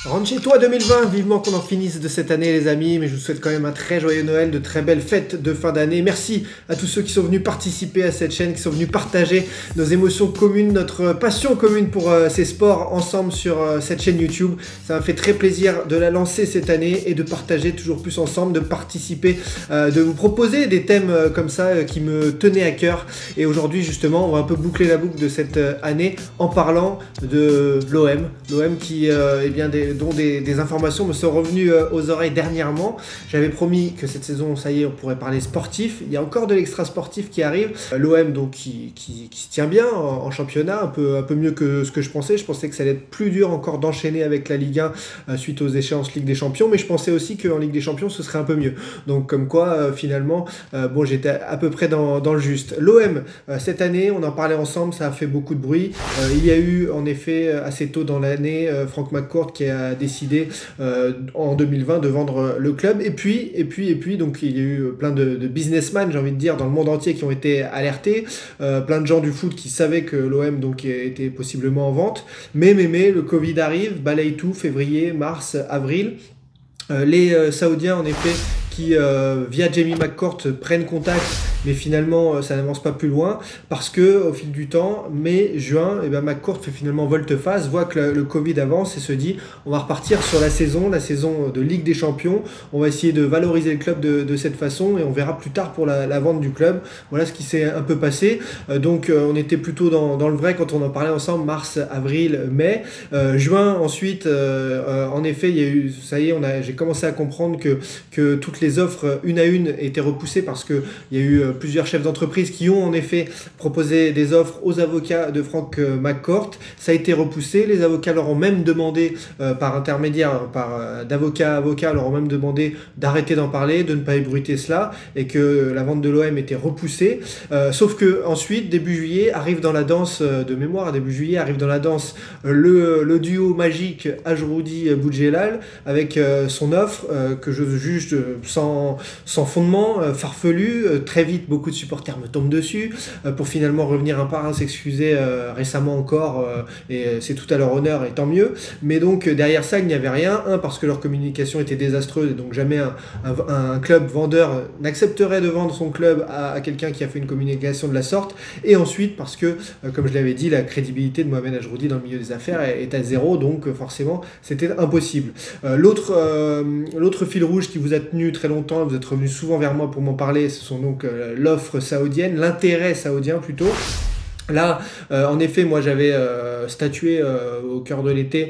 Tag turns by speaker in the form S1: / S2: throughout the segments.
S1: Rentre chez toi 2020, vivement qu'on en finisse de cette année les amis, mais je vous souhaite quand même un très joyeux Noël, de très belles fêtes de fin d'année. Merci à tous ceux qui sont venus participer à cette chaîne, qui sont venus partager nos émotions communes, notre passion commune pour ces sports ensemble sur cette chaîne YouTube. Ça m'a fait très plaisir de la lancer cette année et de partager toujours plus ensemble, de participer, de vous proposer des thèmes comme ça qui me tenaient à cœur. Et aujourd'hui justement, on va un peu boucler la boucle de cette année en parlant de l'OM qui dont des informations me sont revenues aux oreilles dernièrement. J'avais promis que cette saison, ça y est, on pourrait parler sportif. Il y a encore de l'extra sportif qui arrive. L'OM donc qui se tient bien en championnat, un peu mieux que ce que je pensais. Je pensais que ça allait être plus dur encore d'enchaîner avec la Ligue 1 suite aux échéances Ligue des Champions, mais je pensais aussi qu'en Ligue des Champions, ce serait un peu mieux. Donc comme quoi, finalement, j'étais à peu près dans le juste. L'OM, cette année, on en parlait ensemble, ça a fait beaucoup de bruit. Il y a eu en effet assez tôt dans l'année Frank McCourt qui a décidé en 2020 de vendre le club et puis donc il y a eu plein de businessmen, j'ai envie de dire, dans le monde entier qui ont été alertés, plein de gens du foot qui savaient que l'OM donc était possiblement en vente, mais le Covid arrive, balaye tout, février, mars, avril. Les Saoudiens en effet qui via Jamie McCourt prennent contact, mais finalement ça n'avance pas plus loin parce que au fil du temps, mai, juin, McCourt fait finalement volte-face, voit que le Covid avance et se dit on va repartir sur la saison de Ligue des Champions, on va essayer de valoriser le club de cette façon et on verra plus tard pour la vente du club. Voilà ce qui s'est un peu passé. Donc on était plutôt dans le vrai quand on en parlait ensemble, mars, avril, mai. Juin ensuite, en effet, il y a eu, ça y est, j'ai commencé à comprendre que toutes les offres une à une étaient repoussées parce qu'il y a eu plusieurs chefs d'entreprise qui ont en effet proposé des offres aux avocats de Frank McCourt. Ça a été repoussé. Les avocats leur ont même demandé, par intermédiaire, d'avocats à avocats, leur ont même demandé d'arrêter d'en parler, de ne pas ébruiter cela et que la vente de l'OM était repoussée. Sauf que ensuite, début juillet, arrive dans la danse de mémoire, début juillet, arrive dans la danse le duo magique Ajroudi Boudjelal avec son offre que je juge sans fondement, farfelu. Très vite, beaucoup de supporters me tombent dessus pour finalement revenir un par un s'excuser récemment encore et c'est tout à leur honneur et tant mieux. Mais donc derrière ça, il n'y avait rien. Parce que leur communication était désastreuse et donc jamais un club vendeur n'accepterait de vendre son club à quelqu'un qui a fait une communication de la sorte. Et ensuite parce que, comme je l'avais dit, la crédibilité de Mohamed Ajroudi dans le milieu des affaires est à zéro, donc forcément c'était impossible. L'autre fil rouge qui vous a tenu très longtemps, vous êtes revenu souvent vers moi pour m'en parler, ce sont donc l'offre saoudienne, l'intérêt saoudien plutôt. Là, en effet, moi j'avais statué au cœur de l'été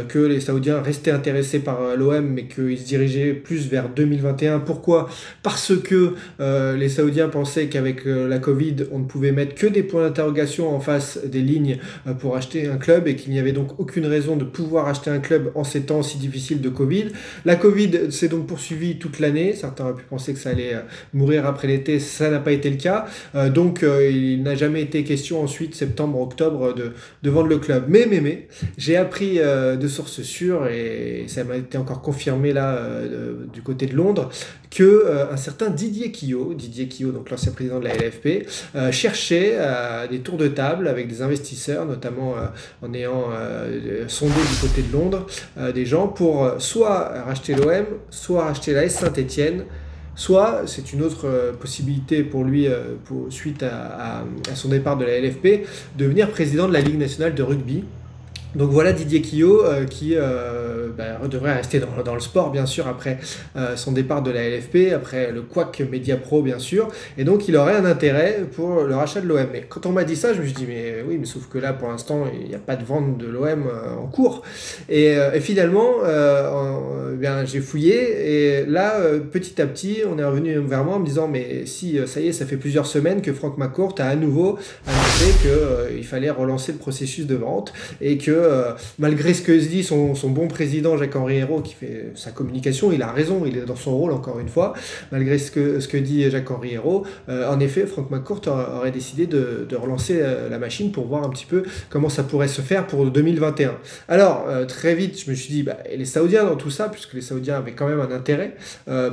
S1: que les Saoudiens restaient intéressés par l'OM, mais qu'ils se dirigeaient plus vers 2021. Pourquoi ? Parce que les Saoudiens pensaient qu'avec la Covid, on ne pouvait mettre que des points d'interrogation en face des lignes pour acheter un club et qu'il n'y avait donc aucune raison de pouvoir acheter un club en ces temps si difficiles de Covid. La Covid s'est donc poursuivie toute l'année. Certains auraient pu penser que ça allait mourir après l'été, ça n'a pas été le cas. Donc il n'a jamais été question ensuite, septembre, octobre, de vendre le club. Mais, j'ai appris de sources sûres, et ça m'a été encore confirmé là, du côté de Londres, que un certain Didier Quillot, donc l'ancien président de la LFP, cherchait des tours de table avec des investisseurs, notamment en ayant sondé du côté de Londres des gens pour soit racheter l'OM, soit racheter l'AS Saint-Étienne. Soit, c'est une autre possibilité pour lui, suite à son départ de la LFP, de devenir président de la Ligue nationale de rugby. Donc voilà Didier Quillot qui devrait rester dans le sport bien sûr après son départ de la LFP, après le couac Mediapro bien sûr, et donc il aurait un intérêt pour le rachat de l'OM. Mais quand on m'a dit ça, je me suis dit mais oui, mais sauf que là pour l'instant il n'y a pas de vente de l'OM en cours. Et finalement j'ai fouillé et là petit à petit on est revenu vers moi en me disant mais si ça y est, ça fait plusieurs semaines que Frank McCourt a à nouveau annoncé qu'il fallait relancer le processus de vente et que malgré ce que se dit son bon président Jacques-Henri Hérault qui fait sa communication, il a raison, il est dans son rôle encore une fois, malgré ce que dit Jacques-Henri Hérault, en effet Frank McCourt aurait décidé de relancer la machine pour voir un petit peu comment ça pourrait se faire pour 2021. Alors très vite je me suis dit et les Saoudiens dans tout ça, puisque les Saoudiens avaient quand même un intérêt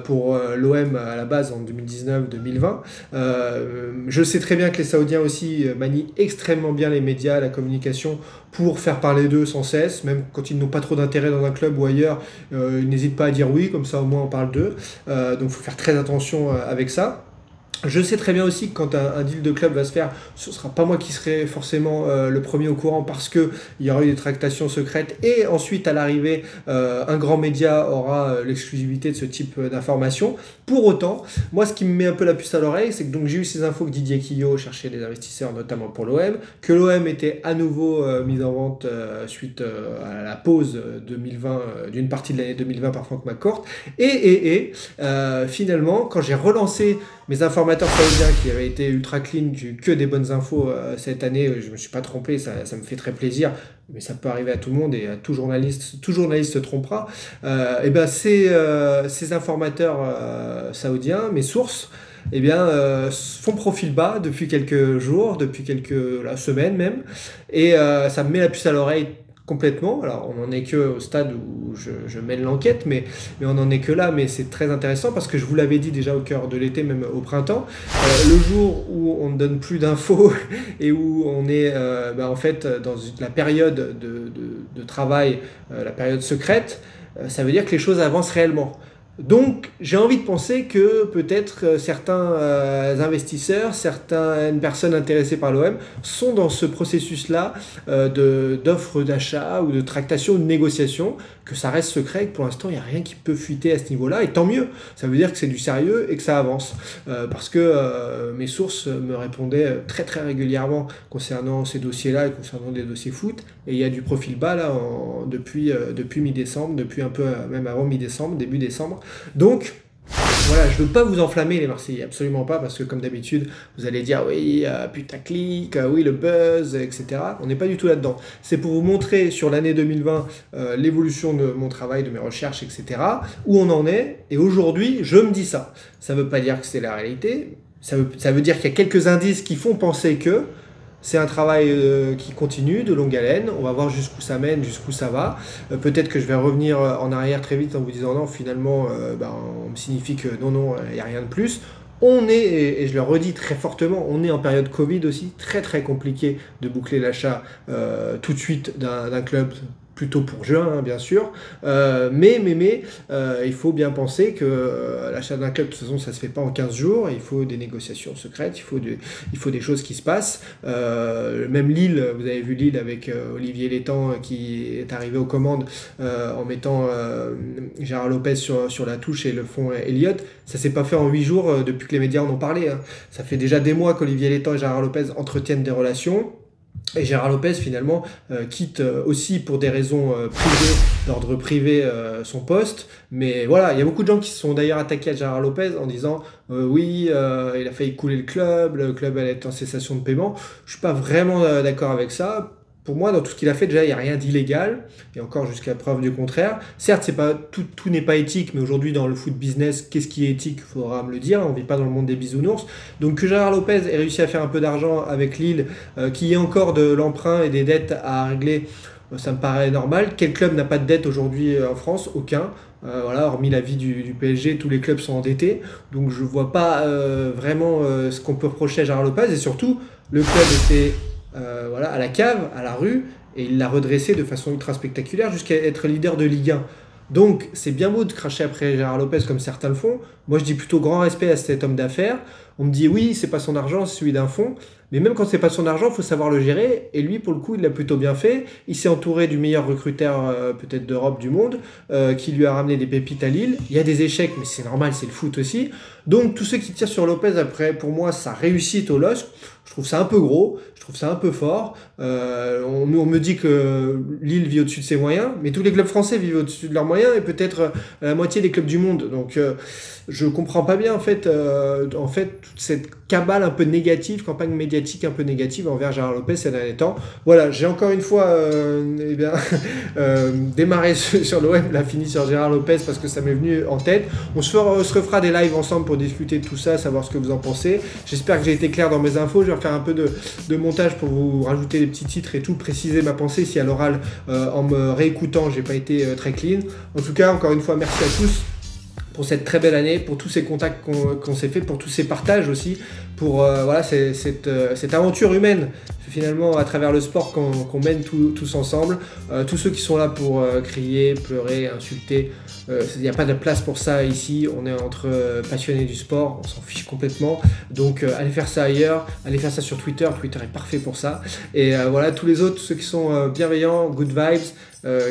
S1: pour l'OM à la base en 2019-2020. Je sais très bien que les Saoudiens aussi manient extrêmement bien les médias, la communication pour faire parler parler d'eux sans cesse, même quand ils n'ont pas trop d'intérêt dans un club ou ailleurs, ils n'hésitent pas à dire oui, comme ça au moins on parle d'eux. Donc il faut faire très attention avec ça. Je sais très bien aussi que quand un deal de club va se faire, ce ne sera pas moi qui serai forcément le premier au courant parce qu'il y aura eu des tractations secrètes et ensuite à l'arrivée, un grand média aura l'exclusivité de ce type d'informations. Pour autant, moi ce qui me met un peu la puce à l'oreille, c'est que donc j'ai eu ces infos que Didier Quillot cherchait des investisseurs notamment pour l'OM, que l'OM était à nouveau mise en vente suite à la pause 2020, d'une partie de l'année 2020 par Frank McCourt. Finalement, quand j'ai relancé mes informateurs saoudiens qui avaient été ultra clean, j'ai eu que des bonnes infos cette année, je me suis pas trompé, ça me fait très plaisir, mais ça peut arriver à tout le monde et à tout journaliste se trompera. Et ben ces informateurs saoudiens, mes sources, eh bien, font profil bas depuis quelques jours, depuis quelques semaines même, et ça me met la puce à l'oreille complètement. Alors on n'en est que au stade où je mène l'enquête, mais on n'en est que là, mais c'est très intéressant parce que je vous l'avais dit déjà au cœur de l'été, même au printemps, le jour où on ne donne plus d'infos et où on est en fait dans la période de travail, la période secrète, ça veut dire que les choses avancent réellement. Donc j'ai envie de penser que peut-être certains investisseurs, certaines personnes intéressées par l'OM sont dans ce processus-là d'offre d'achat ou de tractation ou de négociation, que ça reste secret et que pour l'instant il n'y a rien qui peut fuiter à ce niveau-là, et tant mieux, ça veut dire que c'est du sérieux et que ça avance, parce que mes sources me répondaient très très régulièrement concernant ces dossiers-là et concernant des dossiers foot, et il y a du profil bas là depuis mi-décembre, depuis un peu même avant mi-décembre, début décembre. Donc voilà, je ne veux pas vous enflammer les Marseillais, absolument pas, parce que comme d'habitude, vous allez dire oui, putaclic, oui, le buzz, etc. On n'est pas du tout là-dedans. C'est pour vous montrer sur l'année 2020 l'évolution de mon travail, de mes recherches, etc. Où on en est, et aujourd'hui, je me dis ça. Ça ne veut pas dire que c'est la réalité, ça veut dire qu'il y a quelques indices qui font penser que c'est un travail qui continue, de longue haleine. On va voir jusqu'où ça mène, jusqu'où ça va. Peut-être que je vais revenir en arrière très vite en vous disant non, finalement, on me signifie que non, il n'y a rien de plus. On est, et je le redis très fortement, on est en période Covid aussi, très très compliqué de boucler l'achat tout de suite d'un club, plutôt pour juin, hein, bien sûr, mais il faut bien penser que l'achat d'un club, de toute façon, ça se fait pas en 15 jours, il faut des négociations secrètes, il faut des choses qui se passent. Même Lille, vous avez vu Lille avec Olivier Létang qui est arrivé aux commandes en mettant Gérard Lopez sur la touche et le fond Elliott, ça s'est pas fait en 8 jours depuis que les médias en ont parlé, hein. Ça fait déjà des mois qu'Olivier Létang et Gérard Lopez entretiennent des relations. Et Gérard Lopez, finalement, quitte aussi pour des raisons privées, d'ordre privé, son poste. Mais voilà, il y a beaucoup de gens qui se sont d'ailleurs attaqués à Gérard Lopez en disant oui, il a failli couler le club allait être en cessation de paiement. Je suis pas vraiment d'accord avec ça. Pour moi, dans tout ce qu'il a fait, déjà, il n'y a rien d'illégal, et encore jusqu'à preuve du contraire. Certes, c'est pas, tout n'est pas éthique, mais aujourd'hui, dans le foot business, qu'est-ce qui est éthique? Il faudra me le dire, on ne vit pas dans le monde des bisounours. Donc que Gérard Lopez ait réussi à faire un peu d'argent avec Lille, qu'il y ait encore de l'emprunt et des dettes à régler, ça me paraît normal. Quel club n'a pas de dette aujourd'hui en France? Aucun. Voilà, hormis la vie du PSG, tous les clubs sont endettés. Donc je ne vois pas vraiment ce qu'on peut reprocher à Gérard Lopez, et surtout, le club était... à la cave, à la rue, et il l'a redressé de façon ultra spectaculaire jusqu'à être leader de Ligue 1. Donc c'est bien beau de cracher après Gérard Lopez comme certains le font. Moi je dis plutôt grand respect à cet homme d'affaires. On me dit oui, c'est pas son argent, c'est celui d'un fonds. Mais même quand c'est pas son argent, il faut savoir le gérer. Et lui, pour le coup, il l'a plutôt bien fait. Il s'est entouré du meilleur recruteur peut-être d'Europe, du monde, qui lui a ramené des pépites à Lille. Il y a des échecs, mais c'est normal, c'est le foot aussi. Donc tous ceux qui tirent sur Lopez après, pour moi, ça réussit au LOSC. Je trouve ça un peu gros, je trouve ça un peu fort. On me dit que Lille vit au-dessus de ses moyens, mais tous les clubs français vivent au-dessus de leurs moyens, et peut-être la moitié des clubs du monde. Donc je comprends pas bien en fait toute cette cabale un peu négative, campagne médiatique un peu négative envers Gérard Lopez ces derniers temps. Voilà, j'ai encore une fois démarré sur l'OM, l'a fini sur Gérard Lopez parce que ça m'est venu en tête. On se refera des lives ensemble pour discuter de tout ça, savoir ce que vous en pensez. J'espère que j'ai été clair dans mes infos. Je vais refaire un peu de montage pour vous rajouter des petits titres et tout, préciser ma pensée si à l'oral en me réécoutant j'ai pas été très clean. En tout cas, encore une fois, merci à tous pour cette très belle année, pour tous ces contacts qu'on s'est fait, pour tous ces partages aussi, pour voilà, cette aventure humaine finalement à travers le sport qu'on mène tous ensemble. Tous ceux qui sont là pour crier, pleurer, insulter, il n'y a pas de place pour ça ici. On est entre passionnés du sport, on s'en fiche complètement. Donc allez faire ça ailleurs, allez faire ça sur Twitter. Twitter est parfait pour ça. Et voilà, tous les autres, ceux qui sont bienveillants, good vibes,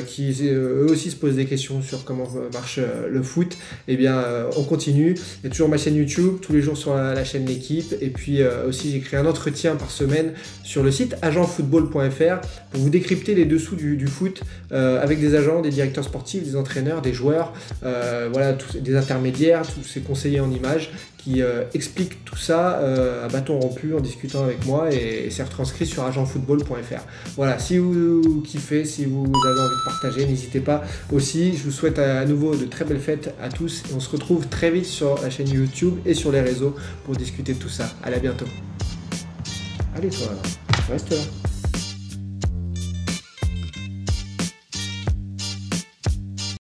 S1: qui eux aussi se posent des questions sur comment marche le foot, eh bien on continue. Il y a toujours ma chaîne YouTube, tous les jours sur la chaîne L'équipe, et puis aussi j'écris un entretien par semaine sur le site agentfootball.fr pour vous décrypter les dessous du foot avec des agents, des directeurs sportifs, des entraîneurs, des joueurs, voilà, des intermédiaires, tous ces conseillers en images qui expliquent tout ça à bâton rompu en discutant avec moi, et c'est retranscrit sur agentfootball.fr. Voilà, si vous kiffez, si vous avez envie de partager, n'hésitez pas aussi. Je vous souhaite à nouveau de très belles fêtes à tous et on se retrouve très vite sur la chaîne YouTube et sur les réseaux pour discuter de tout ça. Allez, à bientôt. Allez toi là, reste là.